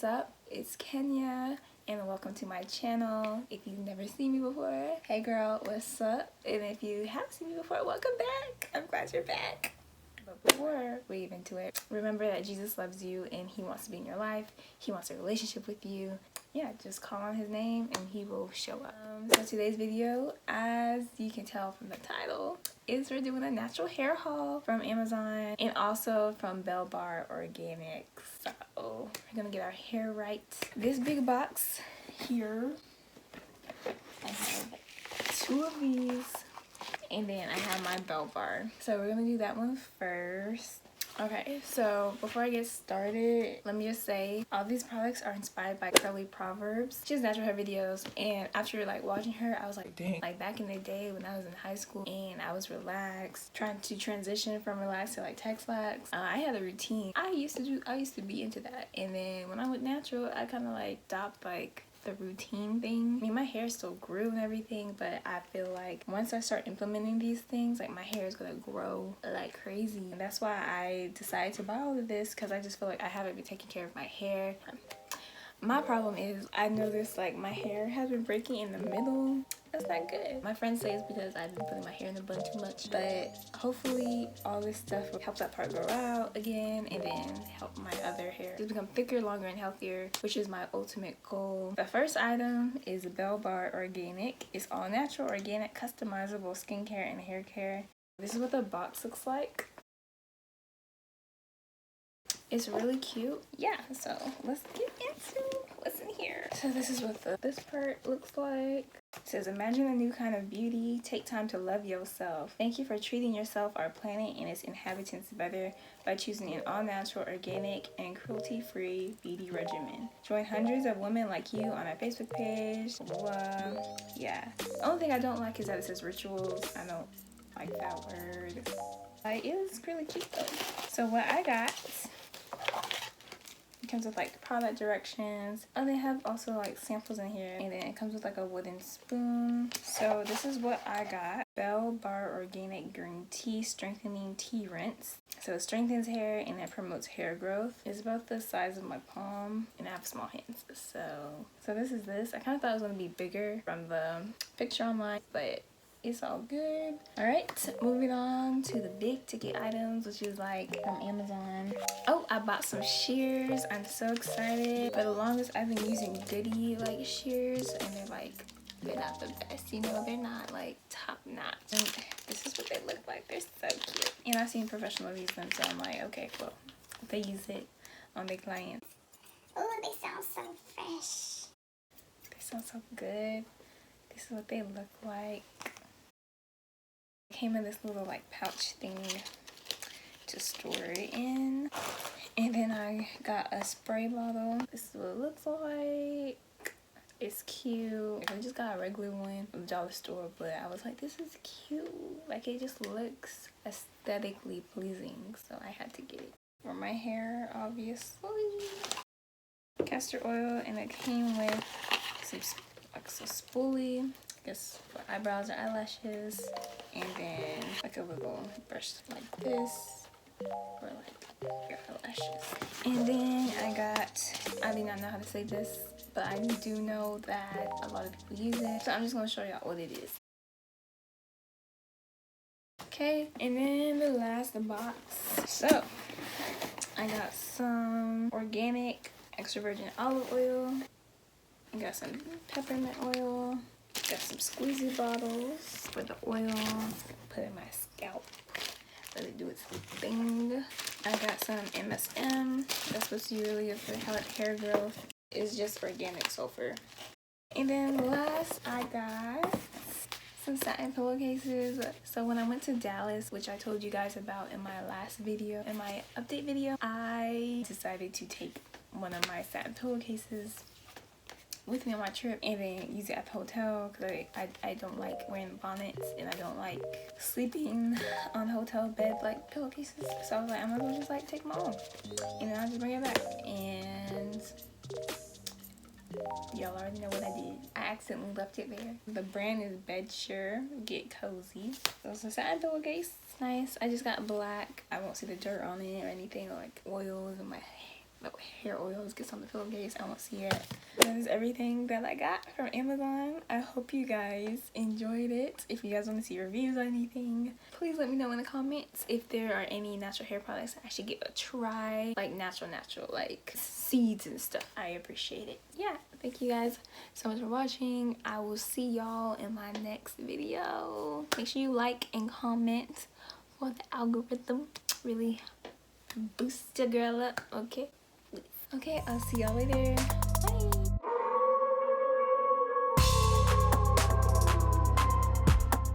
What's up? It's Kenya and welcome to my channel. If you've never seen me before, hey girl, what's up? And if you have seen me before, welcome back. I'm glad you're back. But before we get into it, remember that Jesus loves you and he wants to be in your life. He wants a relationship with you. Yeah, just call on his name and he will show up. So today's video, as you can tell from the title, is we're doing a natural hair haul from Amazon and also from Belle Organics. So we're gonna get our hair right. This big box here, I have 2 of these. And then I have my Belle Bar. So we're gonna do that one first. Okay, so before I get started, let me just say all these products are inspired by Curly Proverbs. She has natural hair videos, and after like watching her, I was like, dang. Like back in the day when I was in high school and I was relaxed, trying to transition from relaxed to like Tex-Lax, I had a routine. I used to be into that, and then when I went natural, I kind of like stopped like the routine thing. I mean, my hair still grew and everything, but I feel like once I start implementing these things, like my hair is gonna grow like crazy. And that's why I decided to buy all of this, because I just feel like I haven't been taking care of my hair. My problem is I noticed like my hair has been breaking in the middle. That's not good. My friends say it's because I've been putting my hair in the bun too much, but hopefully all this stuff will help that part grow out again and then help my other hair just become thicker, longer, and healthier, which is my ultimate goal. The first item is Belle Organic. It's all natural, organic, customizable skincare and hair care. This is what the box looks like. It's really cute. Yeah, so let's get into what's in here. So this is what this part looks like. It says, imagine a new kind of beauty. Take time to love yourself. Thank you for treating yourself, our planet, and its inhabitants better by choosing an all-natural, organic, and cruelty-free beauty regimen. Join hundreds of women like you on our Facebook page. Yeah. The only thing I don't like is that it says rituals. I don't like that word. It is really cute though. So what I got, it comes with like product directions. Oh, they have also like samples in here, and then it comes with like a wooden spoon. So this is what I got. Belle Organic Green Tea Strengthening Tea Rinse. So it strengthens hair and it promotes hair growth. It's about the size of my palm, and I have small hands. So this is this. I kind of thought it was gonna be bigger from the picture online, but it's all good. All right, moving on to the big ticket items, which is like from Amazon. Oh, I bought some shears. I'm so excited. For the longest, I've been using Goody like shears, and they're not the best. You know, they're not like top notch. And this is what they look like. They're so cute. And I've seen professionals use them, so I'm like, okay, well, they use it on their clients. Oh, they sound so fresh. They sound so good. This is what they look like. Came in this little like pouch thing to store it in, and then I got a spray bottle. This is what it looks like. It's cute. I just got a regular one from the dollar store, but I was like, this is cute. Like, it just looks aesthetically pleasing, so I had to get it for my hair, obviously. Castor oil, and it came with some spoolie, I guess, for eyebrows or eyelashes, and then like a little brush like this for like your eyelashes. And then I do not know how to say this, but I do know that a lot of people use it, so I'm just gonna show y'all what it is. Okay, and then the last box. So I got some organic extra virgin olive oil. I got some peppermint oil. Got some squeezy bottles for the oil. Put it in my scalp. Let it do its thing. I got some MSM. That's supposed to be really good for hair growth. It's just organic sulfur. And then last, I got some satin pillowcases. So when I went to Dallas, which I told you guys about in my last video, in my update video, I decided to take one of my satin pillowcases with me on my trip and then use it at the hotel, because I don't like wearing bonnets and I don't like sleeping on hotel bed like pillowcases. So I was like, I'm gonna just like take them home and then I'll just bring it back. And y'all already know what I did. I accidentally left it there. The brand is Bedsure Get Cozy. So it's a satin pillowcase. Nice. I just got black. I won't see the dirt on it or anything, or like oils in my hair oils gets on the pillowcase. I won't see it. That is everything that I got from Amazon. I hope you guys enjoyed it. If you guys want to see reviews or anything, please let me know in the comments if there are any natural hair products I should give a try, like natural like seeds and stuff. I appreciate it. Yeah, thank you guys so much for watching. I will see y'all in my next video. Make sure you like and comment for the algorithm really boost your girl up. Okay, I'll see y'all later.